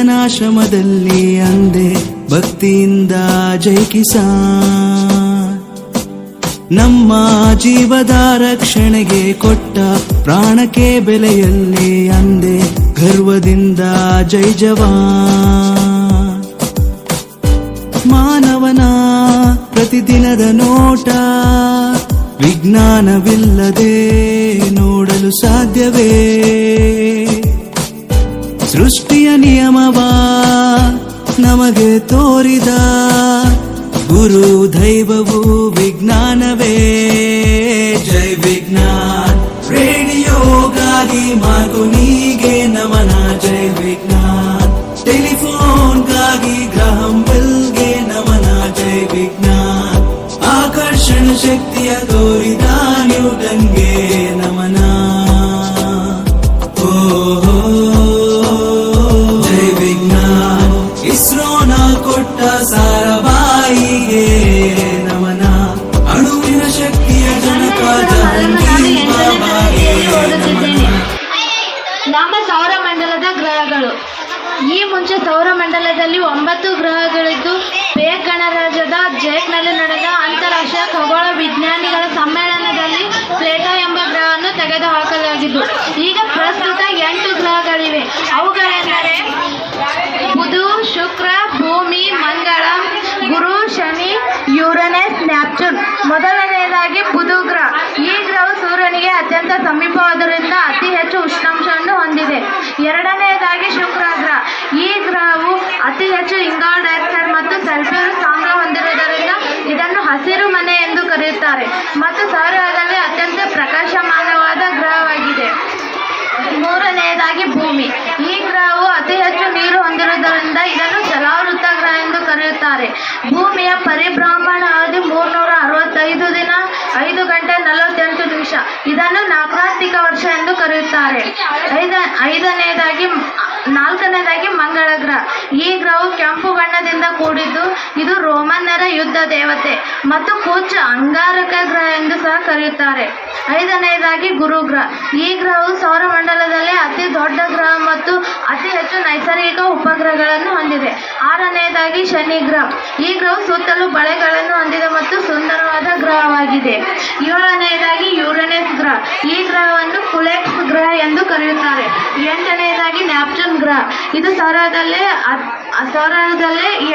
ರೈತನಾಶ್ರಮದಲ್ಲಿ ಅಂದೆ ಭಕ್ತಿಯಿಂದ ಜೈ ಕಿಸಾನ್. ನಮ್ಮ ಜೀವದ ರಕ್ಷಣೆಗೆ ಕೊಟ್ಟ ಪ್ರಾಣಕ್ಕೆ ಬೆಲೆಯಲ್ಲಿ ಅಂದೆ ಗರ್ವದಿಂದ ಜೈ ಜವಾನ್. ಮಾನವನ ಪ್ರತಿದಿನದ ನೋಟ ವಿಜ್ಞಾನವಿಲ್ಲದೆ ನೋಡಲು ಸಾಧ್ಯವೇ? ಸೃಷ್ಟಿಯ ನಿಯಮವ ನಮಗೆ ತೋರಿದ ಗುರು ದೈವವು ವಿಜ್ಞಾನವೇ. ಜೈ ವಿಜ್ಞಾನ್ ರೇಡಿಯೋಗಾಗಿ ಮಾಗುನಿಗೆ ನಮನ. ಜೈ ವಿಜ್ಞಾನ್ ಟೆಲಿಫೋನ್ಗಾಗಿ ಗ್ರಹಂ ಬೆಲ್ಗೆ ನಮನ. ಜೈ ವಿಜ್ಞಾನ್ ಆಕರ್ಷಣ ಶಕ್ತಿಯ ತೋರಿದ ನ್ಯೂಟನ್ಗೆ ನಮನ. ಜೈ ವಿಜ್ಞಾನ್ ಇಸ್ರೋನ ಕೊಟ್ಟ ಸಾರಾಭಾಯಿಗೆ ನಮನ. ಅಣುವಿನ ಶಕ್ತಿಯ ಜನಕ ಜಹಾಂಗೀರ್ ಬಾಬಾಗೆ ನಮನ. ನಮ್ಮ ಸೌರಮಂಡಲದ ಗ್ರಹಗಳು. ಈ ಮುಂಚೆ ಸೌರಮಂಡಲದಲ್ಲಿ 9 ಗ್ರಹಗಳಿದ್ದು ಬೇಕ್ ಗಣರಾಜ್ಯದ ಜೇಕ್ನಲ್ಲಿ ನಡೆದ ಅಂತಾರಾಷ್ಟ್ರೀಯ ಖಗೋಳ ವಿಜ್ಞಾನಿಗಳ ಸಮ್ಮೇಳನದಲ್ಲಿ ಪ್ಲೇಟೋ ಎಂಬ ಗ್ರಹವನ್ನು ತೆಗೆದುಹಾಕಲಾಗಿದ್ದು ಈಗ ಪ್ರಸ್ತುತ 8 ಗ್ರಹಗಳಿವೆ. ಅವುಗಳೆಂದರೆ ಬುಧ, ಶುಕ್ರ, ಭೂಮಿ, ಮಂಗಳ, ಗುರು, ಶನಿ, ಯುರೇನಸ್, ನ್ಯಾಪ್ಚೂನ್. ಮೊದಲನೆಯದಾಗಿ ಬುಧ ಗ್ರಹ. ಈ ಗ್ರಹವು ಸೂರ್ಯನಿಗೆ ಅತ್ಯಂತ ಸಮೀಪವಾದ್ದರಿಂದ ಅತಿ ಹೆಚ್ಚು ಉಷ್ಣಾಂಶವನ್ನು ಹೊಂದಿದೆ. ಎರಡನೆಯದಾಗಿ ಶುಕ್ರ ಗ್ರಹ. ಈ ಗ್ರಹವು ಅತಿ ಹೆಚ್ಚು ಇಂಗಾಲ ಡೈಆಕ್ಸೈಡ್ ಮತ್ತು ಸಲ್ಫ್ಯೂರಿಕ್ ಆಮ್ಲ ಹೊಂದಿರುವುದರಿಂದ ಇದನ್ನು ಹಸಿರು ಮನೆ ಎಂದು ಕರೆಯುತ್ತಾರೆ ಮತ್ತು ಸೌರದಲ್ಲಿ ಅತ್ಯಂತ ಪ್ರಕಾಶಮಾನವಾದ ಗ್ರಹವಾಗಿದೆ. ಮೂರನೆಯದಾಗಿ ಭೂಮಿ. ಈ ಗ್ರಹವು ಅತಿ ಹೆಚ್ಚು ನೀರು ಹೊಂದಿರುವುದರಿಂದ ಇದನ್ನು ಜಲಾವೃತ ಗ್ರಹ ಎಂದು ಕರೆಯುತ್ತಾರೆ. ಭೂಮಿಯ ಪರಿಭ್ರಮಣ ಅವಧಿ 365 ದಿನ 5 ಗಂಟೆ 48 ನಿಮಿಷ. ಇದನ್ನು ನಾಲ್ಕಾಂತಿಕ ವರ್ಷ ಎಂದು ಕರೆಯುತ್ತಾರೆ. ನಾಲ್ಕನೇದಾಗಿ ಮಂಗಳ ಗ್ರಹ. ಈ ಗ್ರಹವು ಕೆಂಪು ಬಣ್ಣದಿಂದ ಕೂಡಿದ್ದು ಇದು ರೋಮನ್ನರ ಯುದ್ಧ ದೇವತೆ ಮತ್ತು ಕೂಚ ಅಂಗಾರಕ ಗ್ರಹ ಎಂದು ಸಹ ಕರೆಯುತ್ತಾರೆ. ಐದನೆಯದಾಗಿ ಗುರು ಗ್ರಹ. ಈ ಗ್ರಹವು ಸೌರಮಂಡಲದಲ್ಲೇ ಅತಿ ದೊಡ್ಡ ಗ್ರಹ ಮತ್ತು ಅತಿ ಹೆಚ್ಚು ನೈಸರ್ಗಿಕ ಉಪಗ್ರಹಗಳನ್ನು ಹೊಂದಿದೆ. ಆರನೆಯದಾಗಿ ಶನಿ ಗ್ರಹ. ಈ ಗ್ರಹವು ಸುತ್ತಲೂ ಬಳೆಗಳನ್ನು ಹೊಂದಿದೆ ಮತ್ತು ಸುಂದರವಾದ ಗ್ರಹವಾಗಿದೆ. ಏಳನೆಯದಾಗಿ ಯುರೇನಸ್ ಗ್ರಹ. ಈ ಗ್ರಹವನ್ನು ಕುಲೆಕ್ಸ್ ಗ್ರಹ ಎಂದು ಕರೆಯುತ್ತಾರೆ. ಎಂಟನೆಯದಾಗಿ ನ್ಯಾಪ್ಚೂನ್ ಗ್ರಹ. ಇದು ಸೌರದಲ್ಲೇ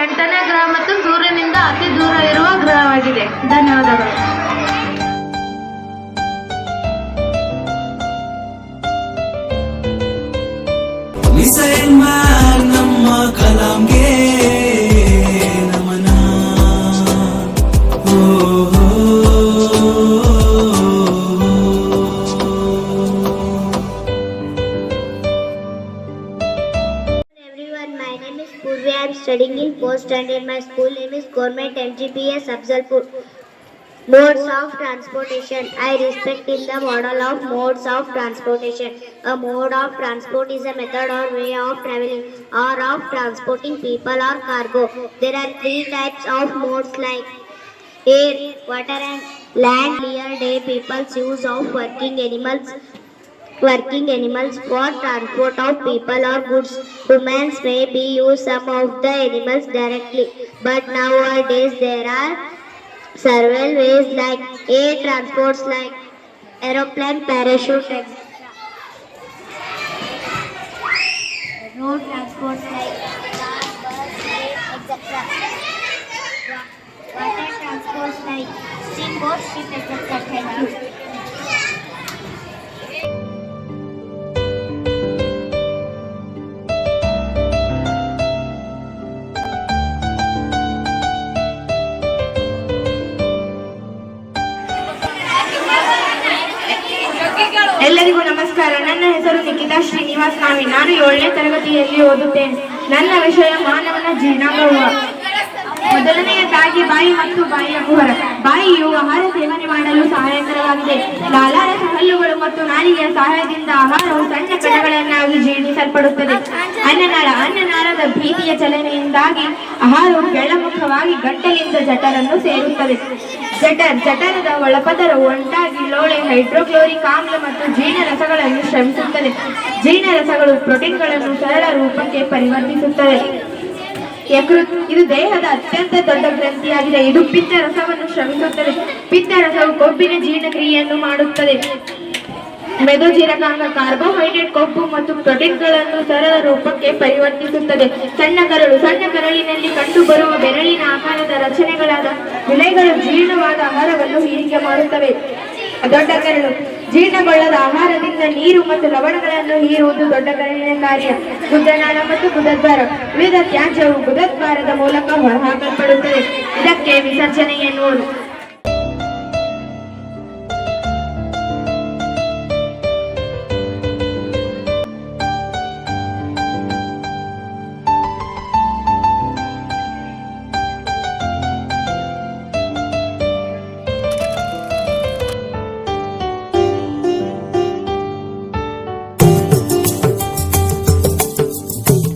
8ನೇ ಗ್ರಹ ಮತ್ತು ಸೂರ್ಯನಿಂದ ಅತಿ ದೂರ ಇರುವ ಗ್ರಹವಾಗಿದೆ. ಧನ್ಯವಾದಗಳು. ಮಿಸೈಲ್ ಮ್ಯಾನ್ ನಮ್ಮ ಕಲಾಂಗೆ ನಮನ. Everyone, my name is Purvi. I am studying in 4th standard. My school name is Government MGPS Afzalpur. Modes of transportation. I respect in the model of modes of transportation. A mode of transport is a method or way of traveling or of transporting people or cargo. There are 3 types of modes like air, water and land. Earlier day people's use of working animals for transport of people or goods. Humans may be use some of the animals directly, but nowadays there are several ways like air transports like aeroplane, parachute, etc. Road transports like car, bus, train, etc. Water transports like steamboat, ship, etc. Thank you. ಎಲ್ಲರಿಗೂ ನಮಸ್ಕಾರ. ನನ್ನ ಹೆಸರು ನಿಖಿತಾ ಶ್ರೀನಿವಾಸ್ ನಾವಿ. ನಾನು 7ನೇ ತರಗತಿಯಲ್ಲಿ ಓದುತ್ತೇನೆ. ನನ್ನ ವಿಷಯ ಮಾನವನ ಜೀರ್ಣಾಂಗವ್ಯೂಹ. ಮೊದಲನೆಯದಾಗಿ ಬಾಯಿ ಮತ್ತು ಬಾಯಿಯ ಕುಹರ. ಬಾಯಿಯು ಆಹಾರ ಸೇವನೆ ಮಾಡಲು ಸಹಾಯಕರವಾಗಿದೆ. ಲಾಲಾರಸ ಹಲ್ಲುಗಳು ಮತ್ತು ನಾಲಿಗೆಯ ಸಹಾಯದಿಂದ ಆಹಾರವು ಸಣ್ಣ ಕಣಗಳನ್ನಾಗಿ ಜೀರ್ಣಿಸಲ್ಪಡುತ್ತದೆ. ಅನ್ನನಾಳದ ಭೀತಿಯ ಚಲನೆಯಿಂದಾಗಿ ಆಹಾರವು ಕೆಳಮುಖವಾಗಿ ಗಂಟಲಿಂದ ಜಠರನ್ನು ಸೇರುತ್ತದೆ. ಜಠರದ ಒಳಪದರವು ಒಂಟಾಗಿ ಲೋಳೆ, ಹೈಡ್ರೋಕ್ಲೋರಿಕ್ ಆಮ್ಲ ಮತ್ತು ಜೀರ್ಣರಸಗಳನ್ನು ಶ್ರಮಿಸುತ್ತದೆ. ಜೀರ್ಣರಸಗಳು ಪ್ರೋಟೀನ್ಗಳನ್ನು ಸರಳ ರೂಪಕ್ಕೆ ಪರಿವರ್ತಿಸುತ್ತದೆ. ಯಕೃತ್ ಇದು ದೇಹದ ಅತ್ಯಂತ ದೊಡ್ಡ ಗ್ರಂಥಿಯಾಗಿದೆ. ಇದು ಪಿತ್ತರಸವನ್ನು ಶ್ರಮಿಸುತ್ತದೆ. ಪಿತ್ತರಸವು ಕೊಬ್ಬಿನ ಜೀರ್ಣಕ್ರಿಯೆಯನ್ನು ಮಾಡುತ್ತದೆ. ಮೆದೊಜೀರಕಾಂಗ ಕಾರ್ಬೋಹೈಡ್ರೇಟ್, ಕೊಬ್ಬು ಮತ್ತು ಪ್ರೋಟೀನ್ಗಳನ್ನು ಸರಳ ರೂಪಕ್ಕೆ ಪರಿವರ್ತಿಸುತ್ತದೆ. ಸಣ್ಣ ಕರಳಿನಲ್ಲಿ ಕಂಡುಬರುವ ಬೆರಳಿನ ಆಕಾರದ ರಚನೆಗಳಾದ ವಿಲೆಗಳು ಜೀರ್ಣವಾದ ಆಹಾರವನ್ನು ಹೀರಿಕೆ ಮಾಡುತ್ತವೆ. ದೊಡ್ಡ ಕರಳು ಜೀರ್ಣಗೊಳ್ಳದ ಆಹಾರದಿಂದ ನೀರು ಮತ್ತು ಲವಣಗಳನ್ನು ಹೀರುವುದು ದೊಡ್ಡ ಕರಳಿನ ಕಾರ್ಯ. ಗುದನಾಳ ಮತ್ತು ಗುದದ್ವಾರ ಉಳಿದ ತ್ಯಾಜ್ಯವು ಗುದದ್ವಾರದ ಮೂಲಕ ಹೊರಹಾಕಲ್ಪಡುತ್ತದೆ. ಇದಕ್ಕೆ ವಿಸರ್ಜನೆ ಎನ್ನುವುದು.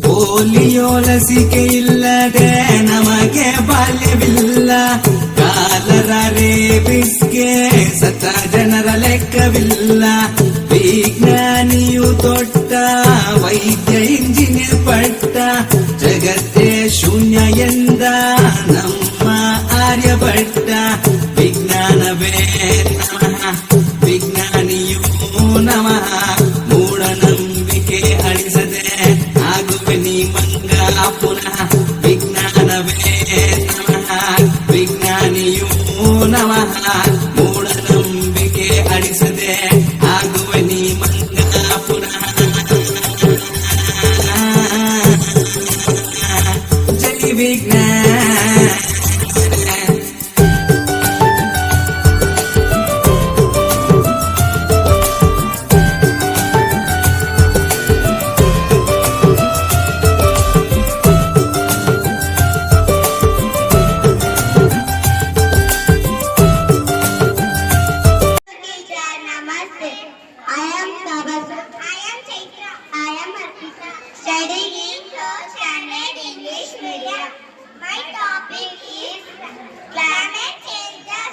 ಪೋಲಿಯೋ ಲಸಿಕೆ ಇಲ್ಲದೆ ನಮಗೆ ಬಾಲ್ಯವಿಲ್ಲ. ಕಾಲರ ರೇಬಿಸ್ಗೆ ಸತ್ತ ಜನರ ಲೆಕ್ಕವಿಲ್ಲ. ವಿಜ್ಞಾನಿಯು ತೊಟ್ಟ ವೈದ್ಯ ಇಂಜಿನಿಯರ್ ಪಟ್ಟ ಜಗತ್ತೇ ಶೂನ್ಯ ಎಂದ ನಮ್ಮ ಆರ್ಯಭಟ್ಟ. ವಿಜ್ಞಾನವೇ ನಮಃ, ವಿಜ್ಞಾನಿಯೂ ನಮಃ. ಮೂಢನಂಬಿಕೆ ಅಳಿಸದೆ ಆಗುವೆ ನೀ ಮಂಗ ಪುನಃ. ವಿಜ್ಞಾನವೇ ನಮಃ, ವಿಜ್ಞಾನಿಯೂ ನಮಃ. ಮೂಢನಂಬಿಕೆ ಅಳಿಸದೆ ಆಗುವೆ ನೀ ಮಂಗ ಪುನಃ. ಜೈ ವಿಜ್ಞಾನ. Studying in 3rd standard English medium. My topic is climate changes.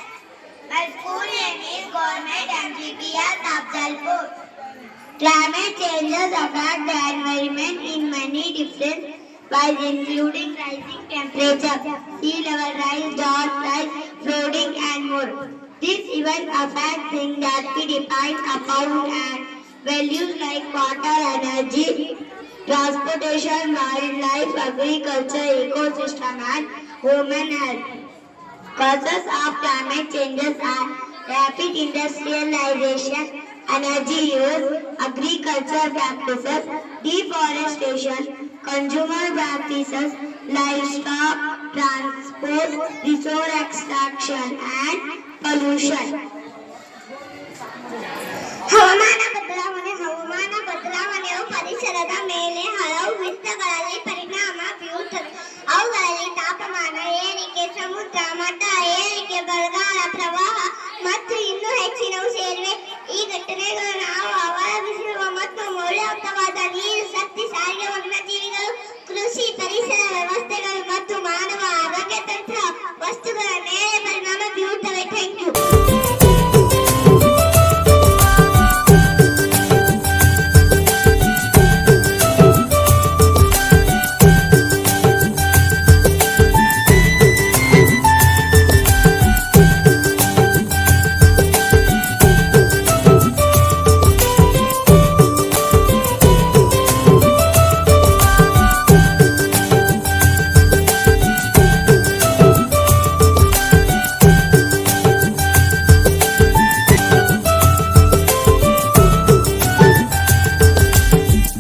My school name is Government MGPS Afzalpur. Climate changes affect the environment in many different ways, including rising temperature, sea level rise, drought rise, flooding, and more. These events affect things that we depend upon and values like water, energy, transportation, wildlife, agriculture, ecosystem, and human health. Causes of climate changes are rapid industrialization, energy use, agriculture practices, deforestation, consumer practices, livestock transport, resource extraction, and pollution. ಹವಾಮಾನ ಬದಲಾವಣೆಯು ಪರಿಸರದ ಮೇಲೆ ಹಲವು ಹಂತಗಳಲ್ಲಿ ಪರಿಣಾಮ ಬೀರುತ್ತದೆ. ಅವುಗಳಲ್ಲಿ ತಾಪಮಾನ ಏರಿಕೆ, ಸಮುದ್ರ ಮಟ್ಟ ಏರಿಕೆ, ಬರಗಾಲ, ಪ್ರವಾಹ ಮತ್ತು ಇನ್ನೂ ಹೆಚ್ಚಿನವು ಸೇರಿವೆ. ಈ ಘಟನೆಗಳು ನಾವು ಅವಲಂಬಿಸಿರುವ ಮತ್ತು ಮೌಲ್ಯಯುತವಾದ ನೀರು, ಶಕ್ತಿ, ಸಾರಿಗೆ, ವನ್ಯಜೀವಿಗಳು, ಕೃಷಿ, ಪರಿಸರ ವ್ಯವಸ್ಥೆಗಳು ಮತ್ತು ಮಾನವ ಆರೋಗ್ಯ ತಂತ್ರ ವಸ್ತುಗಳ ಮೇಲೆ ಪರಿಣಾಮ ಬೀರುತ್ತವೆ. Thank you.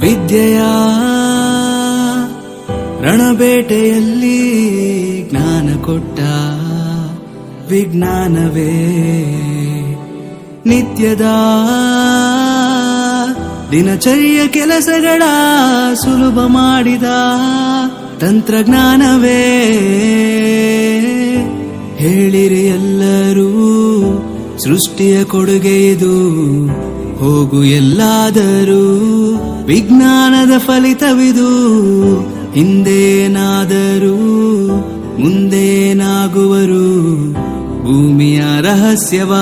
ವಿದ್ಯೆಯ ರಣಬೇಟೆಯಲ್ಲಿ ಜ್ಞಾನ ಕೊಟ್ಟ ವಿಜ್ಞಾನವೇ ನಿತ್ಯದ ದಿನಚರ್ಯ ಕೆಲಸಗಳ ಸುಲಭ ಮಾಡಿದ ತಂತ್ರಜ್ಞಾನವೇ ಹೇಳಿರಿ ಎಲ್ಲರೂ ಸೃಷ್ಟಿಯ ಕೊಡುಗೆ ಇದು, ಹೋಗು ಎಲ್ಲಾದರೂ ವಿಜ್ಞಾನದ ಫಲಿತವಿದು. ಹಿಂದೇನಾದರೂ ಮುಂದೇನಾಗುವರು, ಭೂಮಿಯ ರಹಸ್ಯವ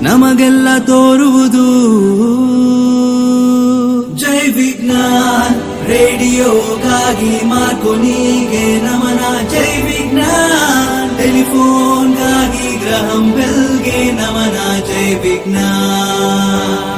ನಮಗೆಲ್ಲ ತೋರುವುದು. ಜೈ ವಿಜ್ಞಾನ್ ರೇಡಿಯೋಗಾಗಿ ಮಾರ್ಕೋನಿಗೆ ನಮನ. ಜೈ ವಿಜ್ಞಾನ್ ಟೆಲಿಫೋನ್ಗಾಗಿ ಗ್ರಹಂ ಬೆಲ್ಗೆ ನಮನ. ಜೈ ವಿಜ್ಞಾನ್.